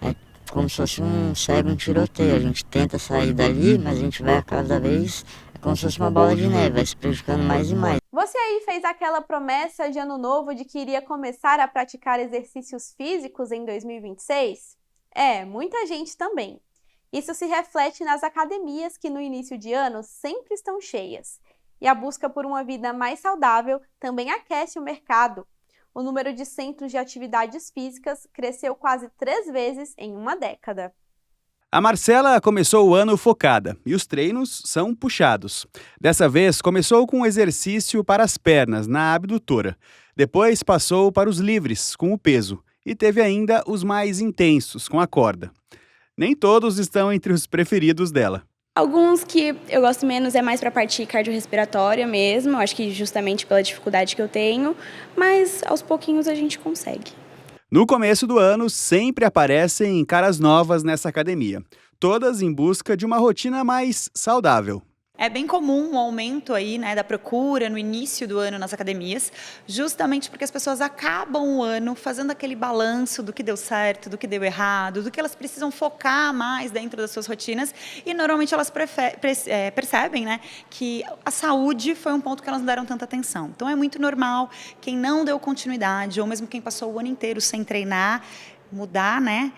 é como se fosse um cego, um tiroteio. A gente tenta sair dali, mas a gente vai a cada vez, é como se fosse uma bola de neve, vai se prejudicando mais e mais. Você aí fez aquela promessa de ano novo de que iria começar a praticar exercícios físicos em 2026? Muita gente também. Isso se reflete nas academias que no início de ano sempre estão cheias. E a busca por uma vida mais saudável também aquece o mercado. O número de centros de atividades físicas cresceu quase 3 vezes em uma década. A Marcela começou o ano focada e os treinos são puxados. Dessa vez, começou com um exercício para as pernas, na abdutora. Depois passou para os livres, com o peso. E teve ainda os mais intensos, com a corda. Nem todos estão entre os preferidos dela. Alguns que eu gosto menos é mais para a parte cardiorrespiratória mesmo, acho que justamente pela dificuldade que eu tenho, mas aos pouquinhos a gente consegue. No começo do ano, sempre aparecem caras novas nessa academia, todas em busca de uma rotina mais saudável. É bem comum um aumento aí, né, da procura no início do ano nas academias, justamente porque as pessoas acabam o ano fazendo aquele balanço do que deu certo, do que deu errado, do que elas precisam focar mais dentro das suas rotinas e normalmente elas percebem, né, que a saúde foi um ponto que elas não deram tanta atenção. Então é muito normal quem não deu continuidade ou mesmo quem passou o ano inteiro sem treinar, mudar, né?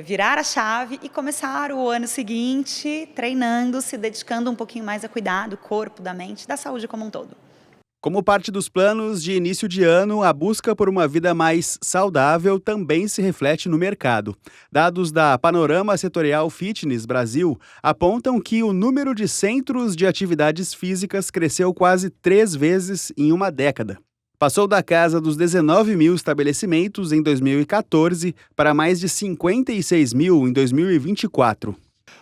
Virar a chave e começar o ano seguinte treinando, se dedicando um pouquinho mais a cuidar do corpo, da mente, da saúde como um todo. Como parte dos planos de início de ano, a busca por uma vida mais saudável também se reflete no mercado. Dados da Panorama Setorial Fitness Brasil apontam que o número de centros de atividades físicas cresceu quase 3 vezes em uma década. Passou da casa dos 19 mil estabelecimentos em 2014 para mais de 56 mil em 2024.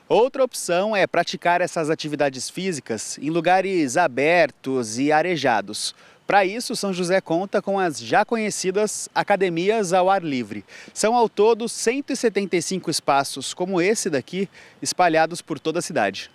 Outra opção é praticar essas atividades físicas em lugares abertos e arejados. Para isso, São José conta com as já conhecidas academias ao ar livre. São ao todo 175 espaços como esse daqui, espalhados por toda a cidade.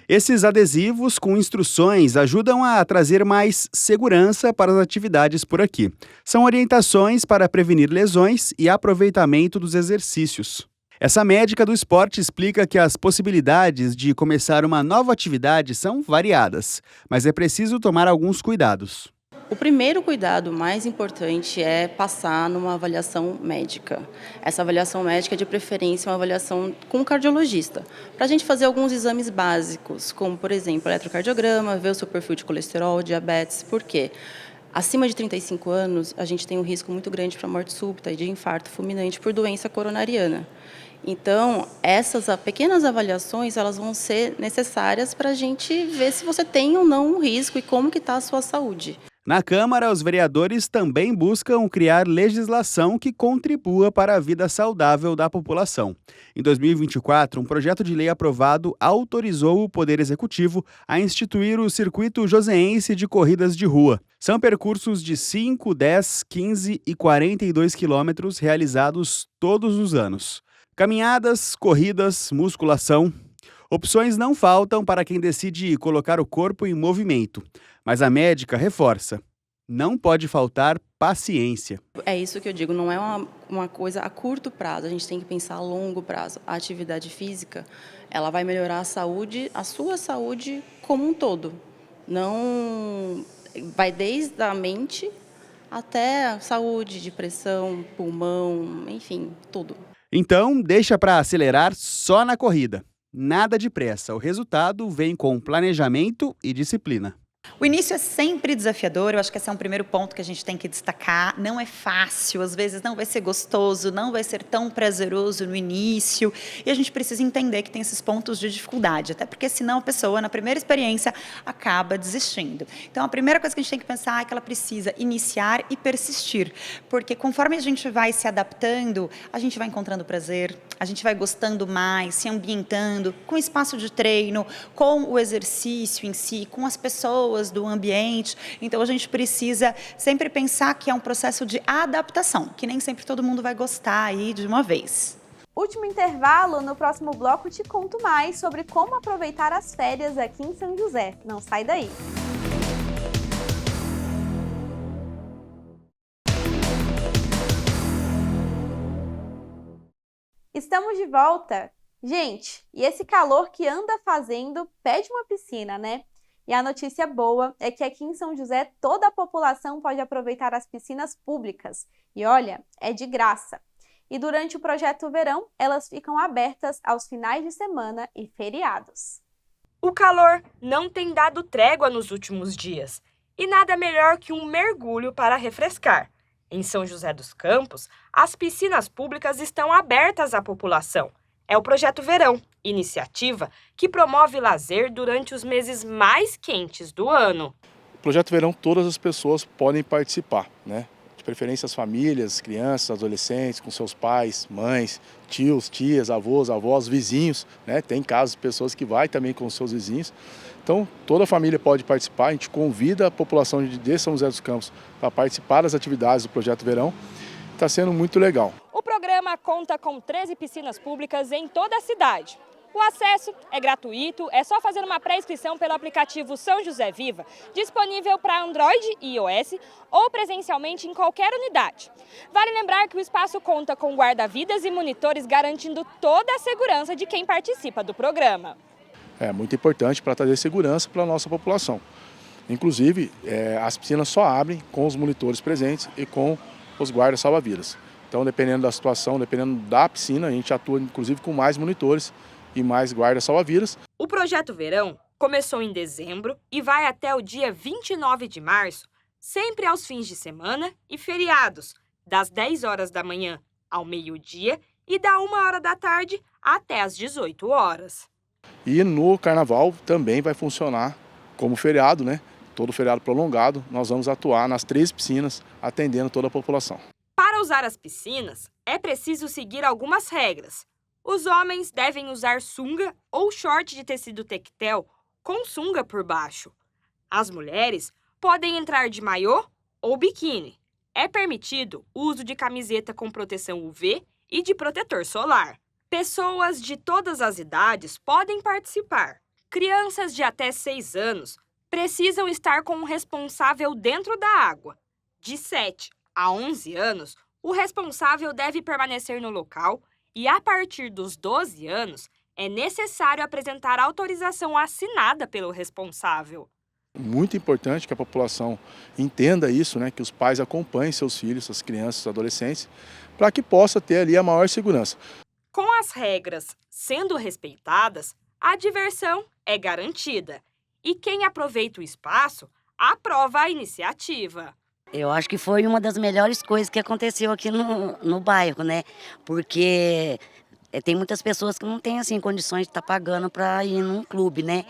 Esses adesivos com instruções ajudam a trazer mais segurança para as atividades por aqui. São orientações para prevenir lesões e aproveitamento dos exercícios. Essa médica do esporte explica que as possibilidades de começar uma nova atividade são variadas, mas é preciso tomar alguns cuidados. O primeiro cuidado mais importante é passar numa avaliação médica. Essa avaliação médica, de preferência, é uma avaliação com um cardiologista, para a gente fazer alguns exames básicos, como, por exemplo, eletrocardiograma, ver o seu perfil de colesterol, diabetes. Por quê? Acima de 35 anos, a gente tem um risco muito grande para morte súbita e de infarto fulminante por doença coronariana. Então, essas pequenas avaliações, elas vão ser necessárias para a gente ver se você tem ou não um risco e como que está a sua saúde. Na Câmara, os vereadores também buscam criar legislação que contribua para a vida saudável da população. Em 2024, um projeto de lei aprovado autorizou o Poder Executivo a instituir o Circuito Joseense de Corridas de Rua. São percursos de 5, 10, 15 e 42 quilômetros realizados todos os anos. Caminhadas, corridas, musculação. Opções não faltam para quem decide colocar o corpo em movimento, mas a médica reforça: Não pode faltar paciência. É isso que eu digo, não é uma coisa a curto prazo, a gente tem que pensar a longo prazo. A atividade física, ela vai melhorar a sua saúde como um todo. Não vai desde a mente até a saúde, depressão, pulmão, enfim, tudo. Então, deixa para acelerar só na corrida. Nada de pressa, o resultado vem com planejamento e disciplina. O início é sempre desafiador, eu acho que esse é um primeiro ponto que a gente tem que destacar. Não é fácil, às vezes não vai ser gostoso, não vai ser tão prazeroso no início. E a gente precisa entender que tem esses pontos de dificuldade, até porque senão a pessoa, na primeira experiência, acaba desistindo. Então, a primeira coisa que a gente tem que pensar é que ela precisa iniciar e persistir. Porque conforme a gente vai se adaptando, a gente vai encontrando prazer, a gente vai gostando mais, se ambientando, com o espaço de treino, com o exercício em si, com as pessoas do ambiente. Então, a gente precisa sempre pensar que é um processo de adaptação, que nem sempre todo mundo vai gostar aí de uma vez. Último intervalo, no próximo bloco te conto mais sobre como aproveitar as férias aqui em São José. Não sai daí! Estamos de volta! Gente, e esse calor que anda fazendo pede uma piscina, né? E a notícia boa é que aqui em São José toda a população pode aproveitar as piscinas públicas. E olha, é de graça. E durante o Projeto Verão, elas ficam abertas aos finais de semana e feriados. O calor não tem dado trégua nos últimos dias. E nada melhor que um mergulho para refrescar. Em São José dos Campos, as piscinas públicas estão abertas à população. É o Projeto Verão, iniciativa que promove lazer durante os meses mais quentes do ano. O Projeto Verão, todas as pessoas podem participar, né? De preferência as famílias, crianças, adolescentes, com seus pais, mães, tios, tias, avós, vizinhos, né? Tem casos de pessoas que vai também com os seus vizinhos. Então, toda a família pode participar, a gente convida a população de São José dos Campos para participar das atividades do Projeto Verão. Está sendo muito legal. O programa conta com 13 piscinas públicas em toda a cidade. O acesso é gratuito, é só fazer uma pré-inscrição pelo aplicativo São José Viva, disponível para Android e iOS ou presencialmente em qualquer unidade. Vale lembrar que o espaço conta com guarda-vidas e monitores garantindo toda a segurança de quem participa do programa. É muito importante para trazer segurança para a nossa população. Inclusive, as piscinas só abrem com os monitores presentes e com os guardas salva-vidas. Então, dependendo da situação, dependendo da piscina, a gente atua inclusive com mais monitores e mais guardas salva-vidas. O Projeto Verão começou em dezembro e vai até o dia 29 de março, sempre aos fins de semana e feriados, das 10 horas da manhã ao meio-dia e da 1 hora da tarde até às 18 horas. E no Carnaval também vai funcionar como feriado, né? Todo feriado prolongado, nós vamos atuar nas 3 piscinas, atendendo toda a população. Para usar as piscinas, é preciso seguir algumas regras. Os homens devem usar sunga ou short de tecido tectel com sunga por baixo. As mulheres podem entrar de maiô ou biquíni. É permitido o uso de camiseta com proteção UV e de protetor solar. Pessoas de todas as idades podem participar. Crianças de até 6 anos precisam estar com um responsável dentro da água. De 7 a 11 anos, o responsável deve permanecer no local e, a partir dos 12 anos, é necessário apresentar autorização assinada pelo responsável. Muito importante que a população entenda isso, né? Que os pais acompanhem seus filhos, suas crianças, adolescentes, para que possa ter ali a maior segurança. Com as regras sendo respeitadas, a diversão é garantida. E quem aproveita o espaço, aprova a iniciativa. Eu acho que foi uma das melhores coisas que aconteceu aqui no bairro, né? Porque tem muitas pessoas que não têm assim, condições de estar pagando para ir num clube, né?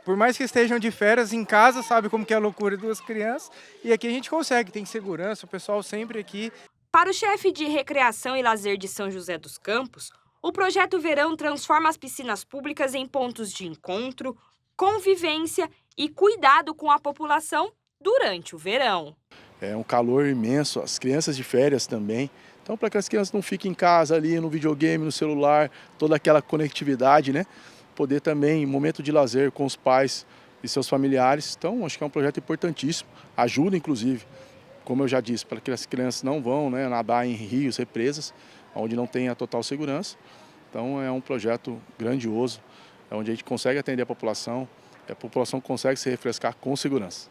Por mais que estejam de férias em casa, sabe como que é a loucura das crianças. E aqui a gente consegue, tem segurança, o pessoal sempre aqui. Para o chefe de Recreação e Lazer de São José dos Campos, o Projeto Verão transforma as piscinas públicas em pontos de encontro, convivência e cuidado com a população durante o verão. É um calor imenso, as crianças de férias também. Então, para que as crianças não fiquem em casa ali, no videogame, no celular, toda aquela conectividade, né? Poder também, em momento de lazer com os pais, e seus familiares. Então, acho que é um projeto importantíssimo, ajuda inclusive, como eu já disse, para que as crianças não vão, né, nadar em rios, represas, onde não tem a total segurança. Então, é um projeto grandioso, onde a gente consegue atender a população e a população consegue se refrescar com segurança.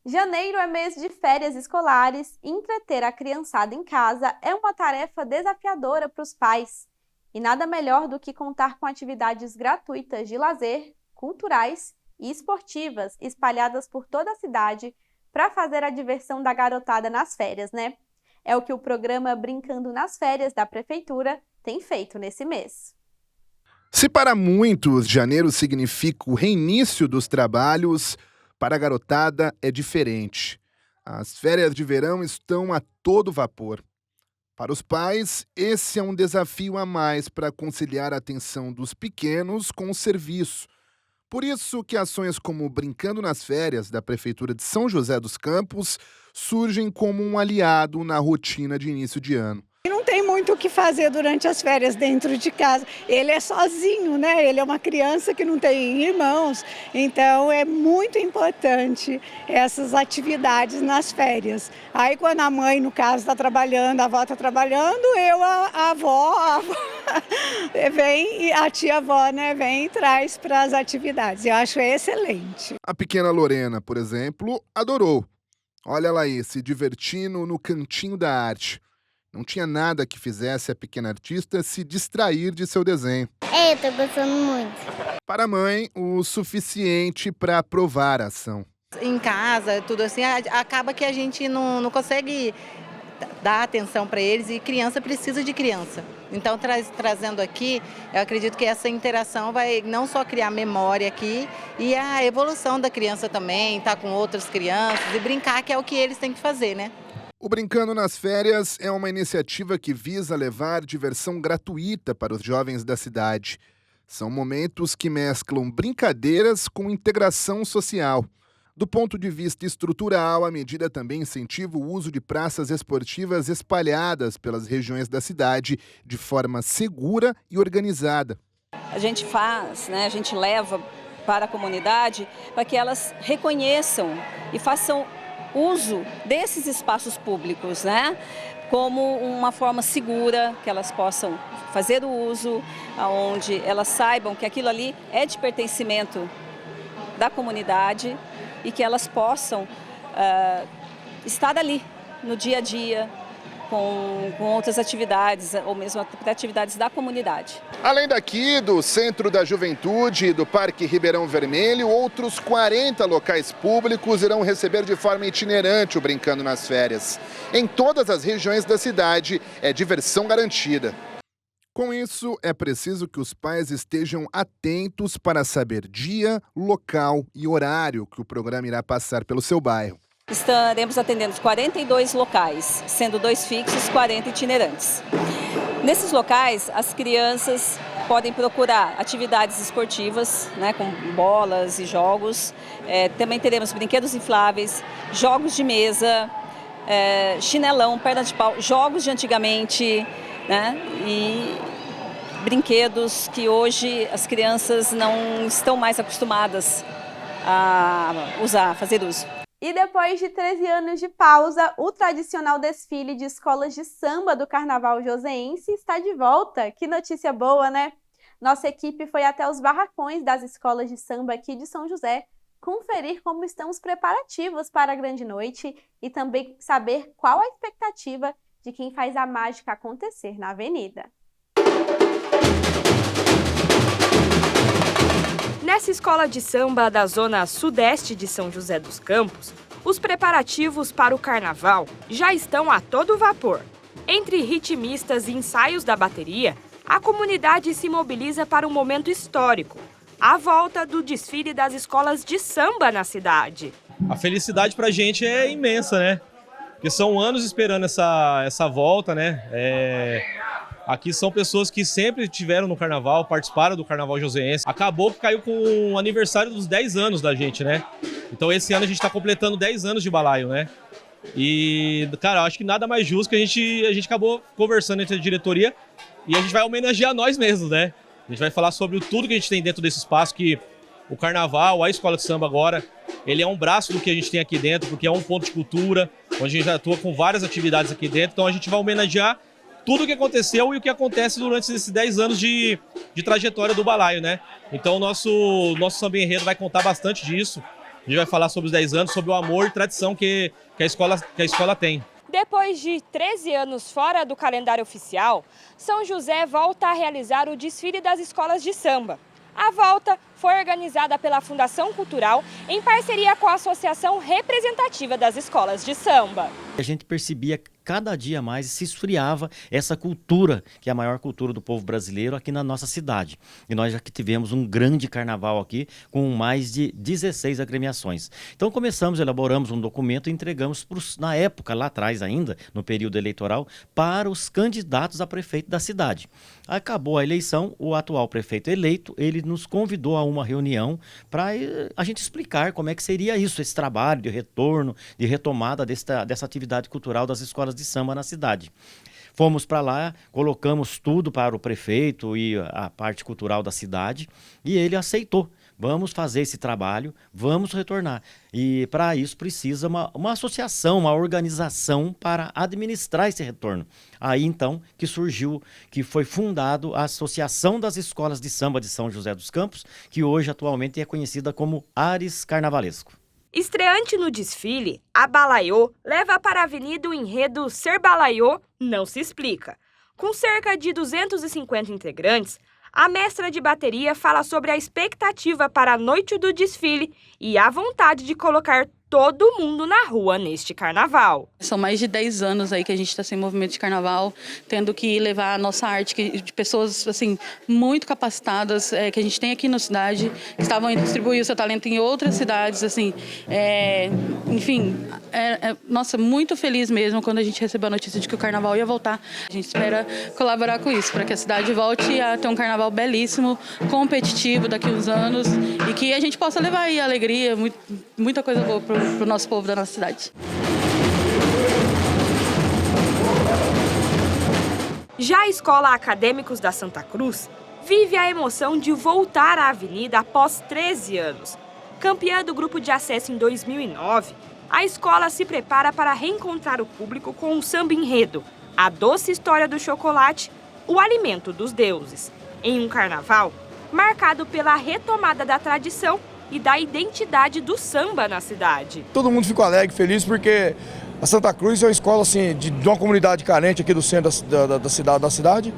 Janeiro é mês de férias escolares e entreter a criançada em casa é uma tarefa desafiadora para os pais. E nada melhor do que contar com atividades gratuitas de lazer, culturais e esportivas espalhadas por toda a cidade para fazer a diversão da garotada nas férias, né? É o que o programa Brincando nas Férias da Prefeitura tem feito nesse mês. Se para muitos janeiro significa o reinício dos trabalhos, para a garotada é diferente. As férias de verão estão a todo vapor. Para os pais, esse é um desafio a mais para conciliar a atenção dos pequenos com o serviço. Por isso que ações como Brincando nas Férias da Prefeitura de São José dos Campos surgem como um aliado na rotina de início de ano. Não tem muito o que fazer durante as férias dentro de casa. Ele é sozinho, né? Ele é uma criança que não tem irmãos. Então é muito importante essas atividades nas férias. Aí quando a mãe, no caso, está trabalhando, a avó está trabalhando, a avó vem, e a tia-avó, né, vem e traz para as atividades. Eu acho excelente. A pequena Lorena, por exemplo, adorou. Olha ela aí, se divertindo no cantinho da arte. Não tinha nada que fizesse a pequena artista se distrair de seu desenho. Eu tô gostando muito. Para a mãe, o suficiente para aprovar a ação. Em casa, tudo assim, acaba que a gente não consegue dar atenção para eles e criança precisa de criança. Então, trazendo aqui, eu acredito que essa interação vai não só criar memória aqui e a evolução da criança também, estar com outras crianças e brincar, que é o que eles têm que fazer, né? O Brincando nas Férias é uma iniciativa que visa levar diversão gratuita para os jovens da cidade. São momentos que mesclam brincadeiras com integração social. Do ponto de vista estrutural, a medida também incentiva o uso de praças esportivas espalhadas pelas regiões da cidade de forma segura e organizada. A gente faz, né, a gente leva para a comunidade para que elas reconheçam e façam uso desses espaços públicos, né, como uma forma segura, que elas possam fazer o uso, onde elas saibam que aquilo ali é de pertencimento da comunidade e que elas possam estar ali no dia a dia com outras atividades ou mesmo atividades da comunidade. Além daqui, do Centro da Juventude e do Parque Ribeirão Vermelho, outros 40 locais públicos irão receber de forma itinerante o Brincando nas Férias. Em todas as regiões da cidade, é diversão garantida. Com isso, é preciso que os pais estejam atentos para saber dia, local e horário que o programa irá passar pelo seu bairro. Estaremos atendendo 42 locais, sendo 2 fixos e 40 itinerantes. Nesses locais, as crianças podem procurar atividades esportivas, né, com bolas e jogos. Também teremos brinquedos infláveis, jogos de mesa, chinelão, perna de pau, jogos de antigamente, né, e brinquedos que hoje as crianças não estão mais acostumadas a usar, fazer uso. E depois de 13 anos de pausa, o tradicional desfile de escolas de samba do Carnaval Joseense está de volta. Que notícia boa, né? Nossa equipe foi até os barracões das escolas de samba aqui de São José conferir como estão os preparativos para a grande noite e também saber qual a expectativa de quem faz a mágica acontecer na avenida. Nessa escola de samba da zona sudeste de São José dos Campos, os preparativos para o carnaval já estão a todo vapor. Entre ritmistas e ensaios da bateria, a comunidade se mobiliza para um momento histórico, a volta do desfile das escolas de samba na cidade. A felicidade pra gente é imensa, né? Porque são anos esperando essa volta, né? Aqui são pessoas que sempre estiveram no carnaval, participaram do carnaval joseense. Acabou que caiu com o aniversário dos 10 anos da gente, né? Então esse ano a gente está completando 10 anos de balaio, né? E, cara, eu acho que nada mais justo que a gente acabou conversando entre a diretoria e a gente vai homenagear nós mesmos, né? A gente vai falar sobre tudo que a gente tem dentro desse espaço, que o carnaval, a escola de samba agora, ele é um braço do que a gente tem aqui dentro, porque é um ponto de cultura, onde a gente já atua com várias atividades aqui dentro, então a gente vai homenagear tudo o que aconteceu e o que acontece durante esses 10 anos de trajetória do balaio, né? Então o nosso samba enredo vai contar bastante disso. A gente vai falar sobre os 10 anos, sobre o amor e tradição que a escola tem. Depois de 13 anos fora do calendário oficial, São José volta a realizar o desfile das escolas de samba. A volta foi organizada pela Fundação Cultural em parceria com a Associação Representativa das Escolas de Samba. A gente percebia cada dia mais se esfriava essa cultura, que é a maior cultura do povo brasileiro aqui na nossa cidade. E nós já que tivemos um grande carnaval aqui com mais de 16 agremiações. Então elaboramos um documento e entregamos na época, lá atrás ainda, no período eleitoral, para os candidatos a prefeito da cidade. Acabou a eleição, o atual prefeito eleito, ele nos convidou a uma reunião para a gente explicar como é que seria isso, esse trabalho de retorno, de retomada dessa atividade cultural das escolas de samba na cidade. Fomos para lá, colocamos tudo para o prefeito e a parte cultural da cidade e ele aceitou. Vamos fazer esse trabalho, vamos retornar. E para isso precisa uma associação, uma organização para administrar esse retorno. Aí então que surgiu, que foi fundado a Associação das Escolas de Samba de São José dos Campos, que hoje atualmente é conhecida como Ares Carnavalesco. Estreante no desfile, a Balaiô leva para a avenida o enredo Ser Balaiô Não Se Explica. Com cerca de 250 integrantes, a mestra de bateria fala sobre a expectativa para a noite do desfile e a vontade de colocar todo mundo na rua neste carnaval. São mais de 10 anos aí que a gente está sem movimento de carnaval, tendo que levar a nossa arte de pessoas assim muito capacitadas que a gente tem aqui na cidade, que estavam a distribuir o seu talento em outras cidades, assim, nossa, muito feliz mesmo quando a gente recebeu a notícia de que o carnaval ia voltar. A gente espera colaborar com isso, para que a cidade volte a ter um carnaval belíssimo, competitivo daqui a uns anos e que a gente possa levar aí alegria, muita coisa boa para o nosso povo da nossa cidade. Já a Escola Acadêmicos da Santa Cruz vive a emoção de voltar à avenida após 13 anos. Campeã do grupo de acesso em 2009, a escola se prepara para reencontrar o público com um samba enredo, A Doce História do Chocolate, o Alimento dos Deuses, em um carnaval marcado pela retomada da tradição e da identidade do samba na cidade. Todo mundo ficou alegre, feliz, porque a Santa Cruz é uma escola assim, de uma comunidade carente aqui do centro da cidade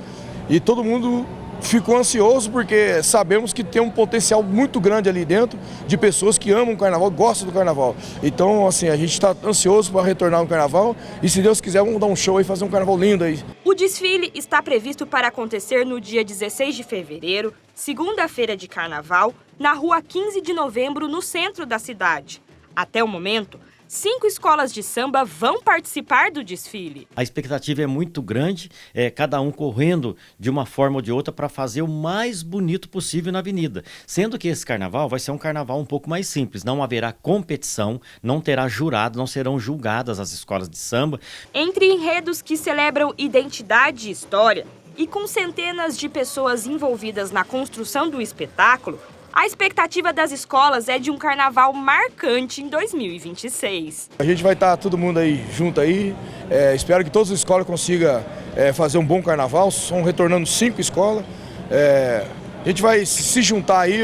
e todo mundo ficou ansioso porque sabemos que tem um potencial muito grande ali dentro de pessoas que amam o carnaval, gostam do carnaval. Então, assim, a gente está ansioso para retornar no carnaval e, se Deus quiser, vamos dar um show e fazer um carnaval lindo aí. O desfile está previsto para acontecer no dia 16 de fevereiro, segunda-feira de carnaval, na rua 15 de novembro, no centro da cidade. Até o momento, 5 escolas de samba vão participar do desfile. A expectativa é muito grande, cada um correndo de uma forma ou de outra para fazer o mais bonito possível na avenida. Sendo que esse carnaval vai ser um carnaval um pouco mais simples, não haverá competição, não terá jurado, não serão julgadas as escolas de samba. Entre enredos que celebram identidade e história, e com centenas de pessoas envolvidas na construção do espetáculo, a expectativa das escolas é de um carnaval marcante em 2026. A gente vai estar todo mundo aí junto aí, espero que todas as escolas consigam fazer um bom carnaval, estão retornando 5 escolas. A gente vai se juntar aí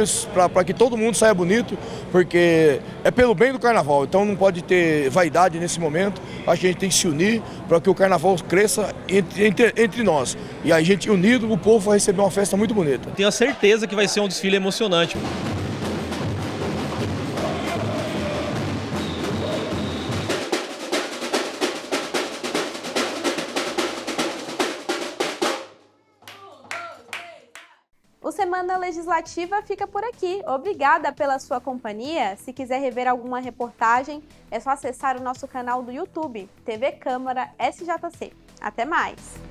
para que todo mundo saia bonito, porque é pelo bem do carnaval, então não pode ter vaidade nesse momento. Acho que a gente tem que se unir para que o carnaval cresça entre nós. E a gente unido, o povo vai receber uma festa muito bonita. Tenho a certeza que vai ser um desfile emocionante. O Semana Legislativa fica por aqui. Obrigada pela sua companhia. Se quiser rever alguma reportagem, é só acessar o nosso canal do YouTube, TV Câmara SJC. Até mais!